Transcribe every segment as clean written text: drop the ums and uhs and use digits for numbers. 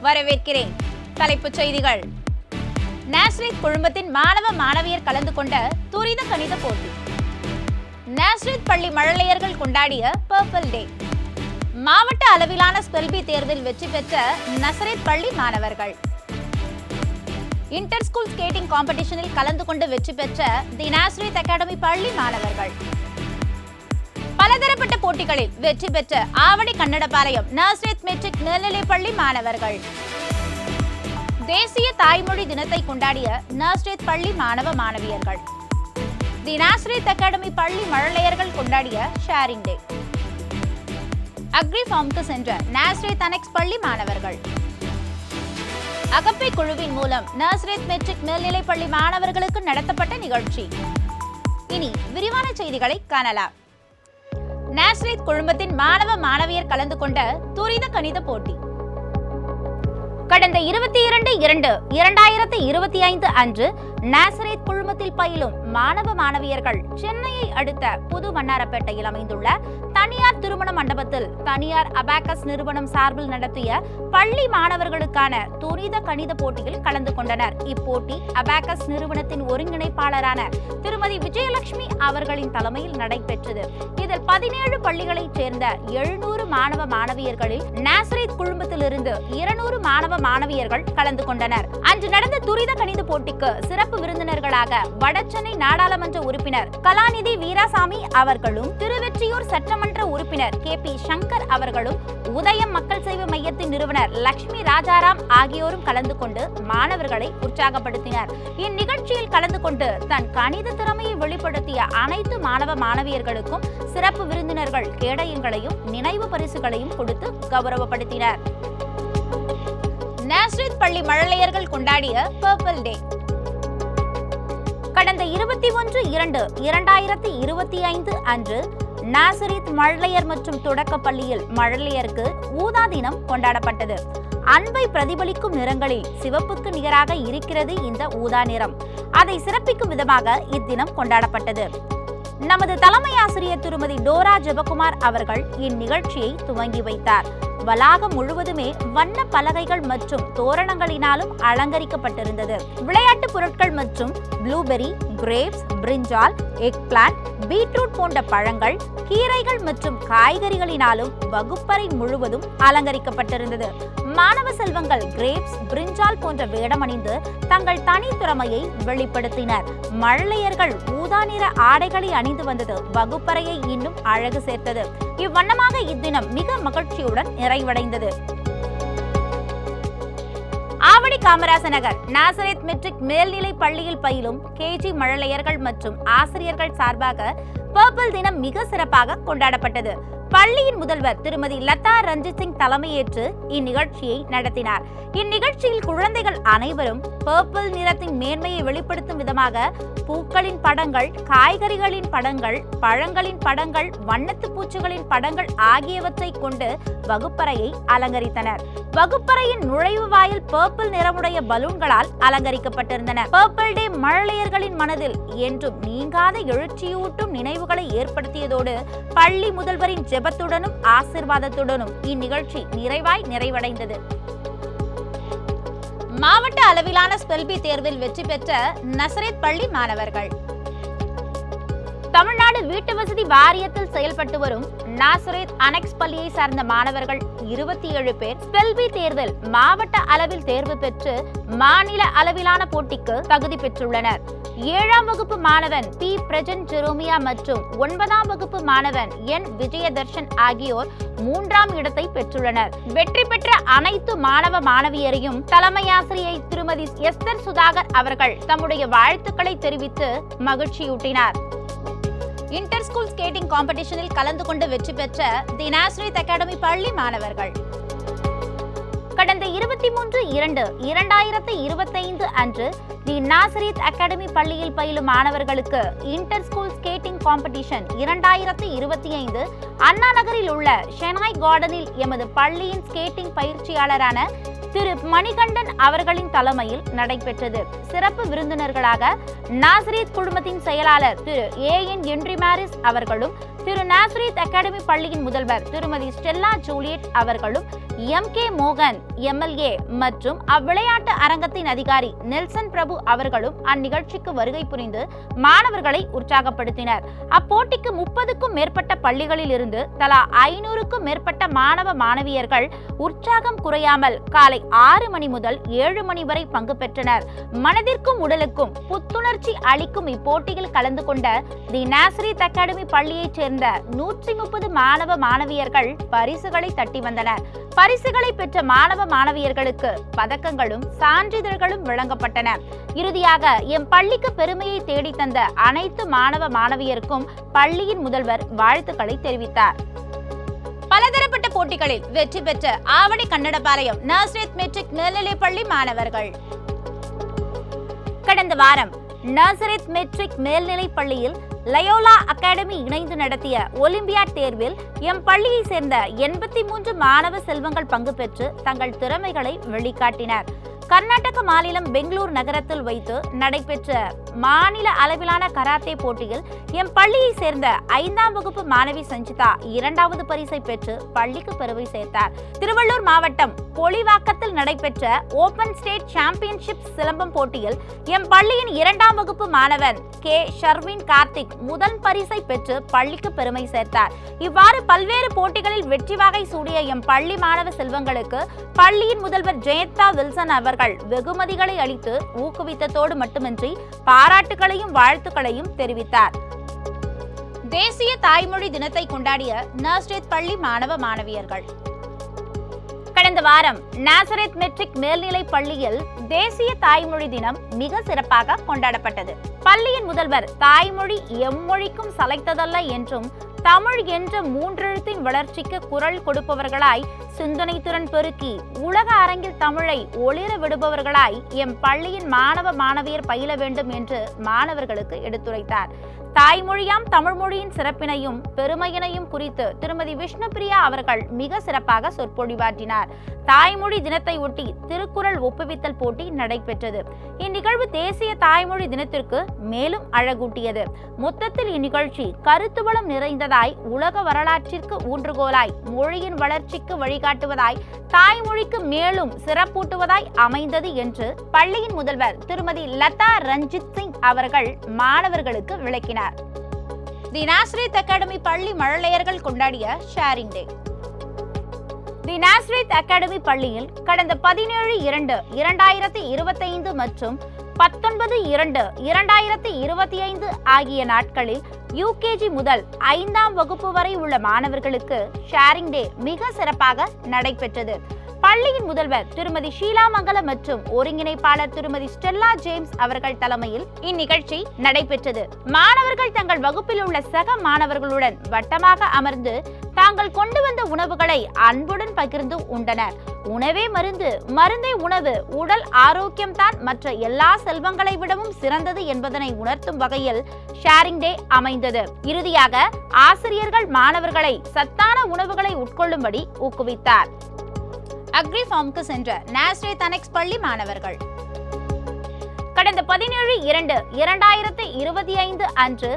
வரவேற்கிறேன். தலைப்புச் செய்திகள். நாஸ்ரித் குழுமத்தின் மாணவ மாணவியர் கலந்து கொண்ட துரித கணித போட்டி. நாஸ்ரித் பள்ளி மழலையர்கள் கொண்டாடிய பர்பிள் டே. மாவட்ட அளவிலான ஸ்பெல்பி தேர்வில் வெற்றி பெற்ற நசரேத் பள்ளி மாணவர்கள். இன்டர் ஸ்கூல் ஸ்கேட்டிங் காம்படிஷனில் கலந்து கொண்டு வெற்றி பெற்ற தி நாஸ்ரித் அகாடமி பள்ளி மாணவர்கள். பலதரப்பட்ட போட்டிகளில் வெற்றி பெற்ற ஆவடி கன்னடபாளையம் நாஸ்ரித் மெட்ரிக் மேல்நிலைப் பள்ளி மாணவர்கள். தேசிய தாய்மொழி தினத்தை கொண்டாடிய நாஸ்ரித் பள்ளி மாணவ மாணவியர்கள். தி நாஸ்ரித் அகாடமி பள்ளி மழலையர்கள் கொண்டாடிய ஷேரிங் டே. அக்ரி ஃபார்முக்கு சென்ற நாஸ்ரித் அனெக்ஸ் பள்ளி மாணவர்கள். அகப்பை குழுவின் மூலம் நாஸ்ரித் மெட்ரிக் மேல்நிலைப் பள்ளி மாணவர்களுக்கு நடத்தப்பட்ட நிகழ்ச்சி. இனி விரிவான செய்திகளை காணலாம். நாஸ்ரித் குழுமத்தின் மாணவ மாணவியர் கலந்து கொண்ட துரித கணித போட்டி. கடந்த 22/2/2025 அன்று நாஸ்ரித் குழுமத்தில் பயிலும் மாணவ மாணவியர்கள் சென்னையை அடுத்த புது வண்ணாரப்பேட்டையில் அமைந்துள்ள தனியார் திருமண மண்டபத்தில் தனியார் அபாகஸ் நிறுவனம் சார்பில் நடத்திய பள்ளி மாணவர்களுக்கான துரித கணித போட்டியில் கலந்து கொண்டனர். இப்போட்டி அபாகஸ் நிறுவனத்தின் ஒருங்கிணைப்பாளரான திருமதி விஜயலட்சுமி அவர்களின் தலைமையில் நடைபெற்றது. இதில் 17 பள்ளிகளைச் சேர்ந்த 700 மாணவ மாணவியர்களில் நாஸ்ரித் குழுமத்திலிருந்து 200 மாணவ மாணவியர்கள் கலந்து கொண்டனர். அன்று நடந்த துரித கணித போட்டிக்கு சிறப்பு விருந்தினர்களாக வடசென்னை நாடாளுமன்ற உறுப்பினர் கலாநிதி வீராசாமி அவர்களும், திருவெற்றியூர் சட்டமன்ற உறுப்பினர் KP சங்கர் அவர்களும், உதயம் மக்கள் சேவை மையத்தின் நிறுவனர் லட்சுமி ராஜாராம் ஆகியோரும் கலந்து கொண்டு மாணவர்களை உற்சாகப்படுத்தினர். இந்நிகழ்ச்சியில் கலந்து கொண்டு தன் கணித திறமையை வெளிப்படுத்திய அனைத்து மாணவ மாணவியர்களுக்கும் சிறப்பு விருந்தினர்கள் கேடயங்களையும் நினைவு பரிசுகளையும் கொடுத்து கௌரவப்படுத்தினர். நாஸ்ரித் பள்ளி மழலையர்கள் கொண்டாடிய பர்பிள் டே. கடந்த 21/2/2025 அன்று நாஸ்ரித் மழலையர் மற்றும் தொடக்க பள்ளியில் மழலையருக்கு ஊதா தினம் கொண்டாடப்பட்டது. அன்பை பிரதிபலிக்கும் நிறங்களில் சிவப்புக்கு நிகராக இருக்கிறது இந்த ஊதா நிறம். அதை சிறப்பிக்கும் விதமாக இத்தினம் கொண்டாடப்பட்டது. நமது தலைமை ஆசிரியர் திருமதி டோரா ஜெபகுமார் அவர்கள் இந்நிகழ்ச்சியை துவங்கி வைத்தார். வளாகம் முழுவதுமே வண்ண பலகைகள் மற்றும் தோரணங்களினாலும் அலங்கரிக்கப்பட்டிருந்தது. விளையாட்டு பொருட்கள் மற்றும் ப்ளூபெரி, கிரேப்ஸ், பிரிஞ்சால், எக் பிளான்ட், பீட்ரூட் போன்ற பழங்கள், கீரைகள் மற்றும் காய்கறிகளினாலும் வகுப்பறை முழுவதும் அலங்கரிக்கப்பட்டிருந்தது. மாணவ செல்வங்கள் கிரேப்ஸ், பிரிஞ்சால் போன்ற வேடமணிந்து தங்கள் தனித்திறமையை வெளிப்படுத்தினர். மழலையர்கள் ஊதா நிற ஆடைகளை அணிந்து வந்தது வகுப்பறையை இன்னும் அழகு சேர்த்தது. இவ்வண்ணமாக இத்தினம் மிக மகிழ்ச்சியுடன் நிறைவடைந்தது. ஆவடி காமராச நகர் நாசரேத் மெட்ரிக் மேல்நிலை பள்ளியில் பயிலும் KG மழலையர்கள் மற்றும் ஆசிரியர்கள் சார்பாக பர்பிள் தினம் மிக சிறப்பாக கொண்டாடப்பட்டது. பள்ளியின் முதல்வர் திருமதி லதா ரஞ்சித் சிங் தலைமையேற்று இந்நிகழ்ச்சியை நடத்தினார். இந்நிகழ்ச்சியில் குழந்தைகள் அனைவரும் பர்பிள் நிறத்தின் மேன்மையை வெளிப்படுத்தும் விதமாக பூக்களின் படங்கள், காய்கறிகளின் படங்கள், பழங்களின் படங்கள், வண்ணத்து பூச்சிகளின் படங்கள் ஆகியவற்றை கொண்டு வகுப்பறையை அலங்கரித்தனர். வகுப்பறையின் நுழைவு வாயில் பர்பிள் நிறமுடைய பலூன்களால் அலங்கரிக்கப்பட்டிருந்தன. பர்பிள் டே மழலையர்களின் மனதில் என்றும் நீங்காத எழுச்சியூட்டும் நினைவுகளை ஏற்படுத்தியதோடு பள்ளி முதல்வரின் ஜெபத்துடனும் ஆசீர்வாதத்துடனும் இந்நிகழ்ச்சி நிறைவடைந்தது. மாவட்ட அளவிலான ஸ்பெல்பி தேர்வில் வெற்றி பெற்ற நசரேத் பள்ளி மாணவர்கள். தமிழ்நாடு வீட்டு வசதி வாரியத்தில் செயல்பட்டு வரும் நாசரேத் அனெக்ஸ் பள்ளியை சார்ந்த மாணவர்கள் 27 பேர் ஸ்பெல்பி தேர்வில் மாவட்ட அளவில் தேர்வு பெற்று மாநில அளவிலான போட்டிக்கு தகுதி பெற்றுள்ளனர். 7ஆம் வகுப்பு மாணவன் P பிரஜன் ஜெரோமியா மற்றும் 9ஆம் வகுப்பு மாணவன் N விஜயதர்ஷன் ஆகியோர் 3ஆம் இடத்தை பெற்றுள்ளனர். வெற்றி பெற்ற அனைத்து மாணவ மாணவியரையும் தலைமை ஆசிரியை திருமதி எஸ்தர் சுதாகர் அவர்கள் தம்முடைய வாழ்த்துக்களை தெரிவித்து மகிழ்ச்சியூட்டினார். இன்டர் ஸ்கூல் ஸ்கேட்டிங் காம்படிஷனில் கலந்து கொண்டு வெற்றி பெற்ற தி நாஸ்ரித் அகாடமி பள்ளி மாணவர்கள். கடந்த 23/2/2025 அன்று தி நாஸ்ரித் அகாடமி பள்ளியில் பயிலும் மாணவர்களுக்கு இன்டர் ஸ்கூல் ஸ்கேட்டிங் காம்படிஷன் 2025 அண்ணா நகரில் உள்ள ஷெனாய் கார்டனில் எமது பள்ளியின் ஸ்கேட்டிங் பயிற்சியாளரான திரு மணிகண்டன் அவர்களின் தலைமையில் நடைபெற்றது. சிறப்பு விருந்தினர்களாக நாஸ்ரித் குழுமத்தின் செயலாளர் திரு AN ஹென்றி மாரிஸ் அவர்களும், திரு நாஸ்ரித் அகாடமி பள்ளியின் முதல்வர் திருமதி ஸ்டெல்லா ஜூலியட் அவர்களும், MK மோகன் MLA மற்றும் அவ்விளையாட்டு அரங்கத்தின் அதிகாரி நெல்சன் பிரபு அவர்களும் அந்நிகழ்ச்சிக்கு வருகை புரிந்து மாணவர்களை உற்சாகப்படுத்தினர். அப்போட்டிக்கு 30க்கும் மேற்பட்ட பள்ளிகளில் இருந்து தலா 500க்கும் மேற்பட்ட மாணவ மாணவியர்கள் உற்சாகம் குறையாமல் காலை 6 மணி முதல் 7 மணி வரை பங்கு பெற்றனர். மனதிற்கும் உடலுக்கும் புத்துணர்ச்சி அளிக்கும் இப்போட்டியில் கலந்து கொண்ட தி நாசரேத் அகாடமி பள்ளியைச் சேர்ந்த 130 மாணவ மாணவியர்கள் பரிசுகளை தட்டி வந்தனர். பரிசுகளை பெற்ற மாணவ மாணவியர்களுக்கு பதக்கங்களும் சான்றிதழ்களும் வழங்கப்பட்டன. இறுதியாக எம் பள்ளிக்கு பெருமையை தேடித்தந்த அனைத்து மாணவ மாணவியருக்கும் பள்ளியின் முதல்வர் வாழ்த்துக்களை தெரிவித்தார். பலதரப்பட்ட போட்டிகளில் வெற்றி பெற்ற ஆவடி கன்னடபாளையம் நாசரேத் மெட்ரிக் மேல்நிலைப்பள்ளி மாணவர்கள் கடந்த வாரம் நாசரேத் மெட்ரிக் மேல்நிலைப் பள்ளியில் லயோலா அகாடமி இணைந்து நடத்திய ஒலிம்பியாட் தேர்வில் எம் பள்ளியை சேர்ந்த 83 மாணவ செல்வங்கள் பங்கு பெற்று தங்கள் திறமைகளை வெளிக்காட்டினர். கர்நாடக மாநிலம் பெங்களூர் நகரத்தில் வைத்து நடைபெற்ற மாநில அளவிலான கராத்தே போட்டியில் எம் பள்ளியை சேர்ந்த 5ஆம் வகுப்பு மாணவி சஞ்சிதா 2வது பரிசை பெற்று பள்ளிக்கு பெருமை சேர்த்தார். திருவள்ளூர் மாவட்டம் பொலிவாக்கத்தில் நடைபெற்ற ஓபன் ஸ்டேட் சாம்பியன்ஷிப் சிலம்பம் போட்டியில் எம் பள்ளியின் 2ஆம் வகுப்பு மாணவன் கே ஷர்வின் கார்த்திக் முதல் பரிசை பெற்று பள்ளிக்கு பெருமை சேர்த்தார். இவ்வாறு பல்வேறு போட்டிகளில் வெற்றி வாகை சூடிய எம் பள்ளி மாணவ செல்வங்களுக்கு பள்ளியின் முதல்வர் ஜெயந்தா வில்சன் அவர்கள் வெகுமதிகளை அளித்து ஊக்குவித்ததோடு மட்டுமின்றி பாராட்டுகளையும் வாழ்த்துக்களையும் தெரிவித்தார். தேசிய தாய்மொழி தினத்தை கொண்டாடிய நாசரேத் பள்ளி மாணவ மாணவியர்கள் கடந்த வாரம் நாசரேத் மெட்ரிக் மேல்நிலைப் பள்ளியில் தேசிய தாய்மொழி தினம் மிக சிறப்பாக கொண்டாடப்பட்டது. பள்ளியின் முதல்வர் தாய்மொழி எம்மொழிக்கும் சளைத்ததல்ல என்றும் தமிழ் என்ற 3 எழுத்தின் வளர்ச்சிக்கு குரல் கொடுப்பவர்களாய் சிந்தனை திறன் பெருக்கி உலக அரங்கில் தமிழை ஒளிர விடுபவர்களாய் எம் பள்ளியின் மாணவ மாணவியர் பயில வேண்டும் என்று மாணவர்களுக்கு எடுத்துரைத்தார். தாய்மொழியாம் தமிழ் மொழியின் சிறப்பினையும் பெருமையினையும் குறித்து திருமதி விஷ்ணுபிரியா அவர்கள் மிக சிறப்பாக சொற்பொழிவாற்றினார். தாய்மொழி தினத்தை ஒட்டி திருக்குறள் ஒப்புவித்தல் போட்டி நடைபெற்றது. இந்நிகழ்வு தேசிய தாய்மொழி தினத்திற்கு மேலும் அழகூட்டியது. மொத்தத்தில் இந்நிகழ்ச்சி கருத்துவளம் நிறைந்ததாய், உலக வரலாற்றிற்கு ஊன்றுகோலாய், மொழியின் வளர்ச்சிக்கு வழிகாட்டுவதாய், தாய்மொழிக்கு மேலும் சிறப்பூட்டுவதாய் அமைந்தது என்று பள்ளியின் முதல்வர் திருமதி லதா ரஞ்சித் சிங் அவர்கள் மாணவர்களுக்கு விளக்கினார். தி நாசரேத் அகாடமி பள்ளி மழலையர்கள் கொண்டாடிய ஷேரிங் டே. தி நாசரேத் அகாடமி பள்ளியில் கடந்த 17/2/2025 மற்றும் 19/2/2025 ஆகிய நாட்களில் UKG முதல் 5ஆம் வகுப்பு வரை உள்ள மாணவர்களுக்கு ஷேரிங் டே மிக சிறப்பாக நடைபெற்றது. பள்ளியின் முதல்வர் திருமதி ஷீலாமங்கலம் மற்றும் ஒருங்கிணைப்பாளர் திருமதி ஸ்டெல்லா ஜேம்ஸ் அவர்கள் தலைமையில் இந்நிகழ்ச்சி நடைபெற்றது. மாணவர்கள் தங்கள் வகுப்பில் உள்ள சக மாணவர்களுடன் வட்டமாக அமர்ந்து தாங்கள் கொண்டு வந்த உணவுகளை அன்புடன் பகிர்ந்து உண்டனர். உணவே மருந்து, மருந்தே உணவு, உடல் ஆரோக்கியம்தான் மற்ற எல்லா செல்வங்களை விடவும் சிறந்தது என்பதனை உணர்த்தும் வகையில் ஷேரிங் டே அமைந்தது. இறுதியாக ஆசிரியர்கள் மாணவர்களை சத்தான உணவுகளை உட்கொள்ளும்படி ஊக்குவித்தார். அக்ரி ஃபார்முக்கு சென்ற நாசரேத் அனெக்ஸ் பள்ளி மாணவர்கள் கடந்த 17/2/2025 அன்று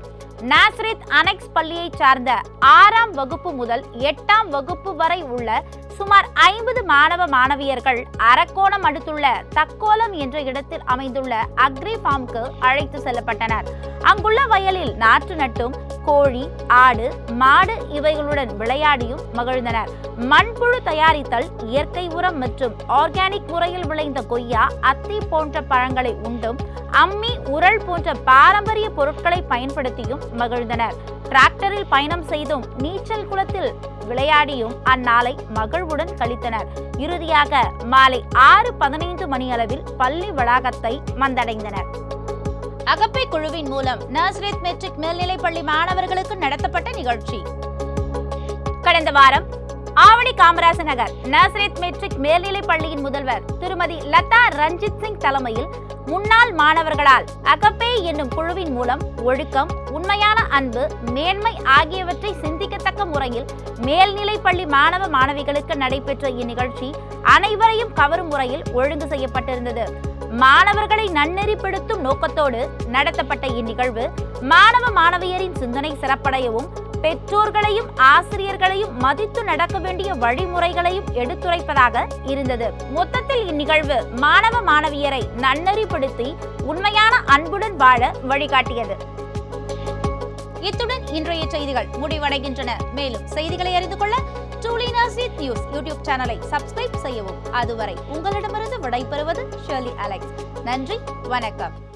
நாசரேத் அனெக்ஸ் பள்ளியை சார்ந்த 6ஆம் வகுப்பு முதல் 8ஆம் வகுப்பு வரை உள்ள சுமார் 50 மாணவ மாணவியர்கள் அரக்கோணம் அடுத்துள்ள தக்கோலம் என்ற இடத்தில் அமைந்துள்ள அக்ரி ஃபார்முக்கு அழைத்து செல்லப்பட்டனர். அங்குள்ள வயலில் நாற்று நட்டும் கோழி, ஆடு, மாடு இவைகளுடன் விளையாடியும் மகிழ்ந்தனர். மண்புழு தயாரித்தல், இயற்கை உரம் மற்றும் ஆர்கானிக் முறையில் விளைந்த கொய்யா, அத்தி போன்ற பழங்களை உண்டும் அம்மி, உரல் போன்ற பாரம்பரிய பொருட்களை பயன்படுத்தியும் மகிழ்ந்தனர். டிராக்டரில் பயணம் செய்தும் நீச்சல் குளத்தில் விளையாடியும் அந்நாளை மகிழ்வுடன் கழித்தனர். இறுதியாக மாலை 6:15 மணி அளவில் பள்ளி வளாகத்தை வந்தடைந்தனர். அகப்பை குழுவின் மூலம் நாசரேத் மெட்ரிக் மேல்நிலைப்பள்ளி மாணவர்களுக்கு நடத்தப்பட்ட நிகழ்ச்சி. கடந்த வாரம் ஆவடி காமராச நகர் நாசரேத் மெட்ரிக் மேல்நிலைப் பள்ளியின் முதல்வர் திருமதி லதா ரஞ்சித் சிங் தலைமையில் முன்னாள் மாணவர்களால் அகப்பே என்னும் குழுவின் மூலம் ஒழுக்கம், உண்மையான அன்பு, மேன்மை ஆகியவற்றை சிந்திக்கத்தக்க முறையில் மேல்நிலைப் பள்ளி மாணவ மாணவிகளுக்கு நடைபெற்ற இந்நிகழ்ச்சி அனைவரையும் கவரும் முறையில் ஒழுங்கு செய்யப்பட்டிருந்தது. மாணவர்களை நன்னெறிப்படுத்தும் நோக்கத்தோடு நடத்தப்பட்ட இந்நிகழ்வு மாணவ மாணவியரின் சிந்தனை சிறப்படையவும் பெற்றோர்களையும் ஆசிரியர்களையும் மதித்து நடக்க வேண்டிய வழிமுறைகளையும் எடுத்துரைப்பதாக இருந்தது. மொத்தத்தில் இந்நிகழ்வு மாணவ மாணவியரை நன்னெறிப்படுத்தி உண்மையான அன்புடன் வாழ வழிகாட்டியது. இத்துடன் இன்றைய செய்திகள் முடிவடைகின்றன. மேலும் செய்திகளை அறிந்து கொள்ள ட்ரூலினர்ஸ் நியூஸ் யூடியூப் சேனலை சப்ஸ்கிரைப் செய்யவும். அதுவரை உங்களிடமிருந்து விடைபெறுவது ஷெர்லி அலெக்ஸ். நன்றி, வணக்கம்.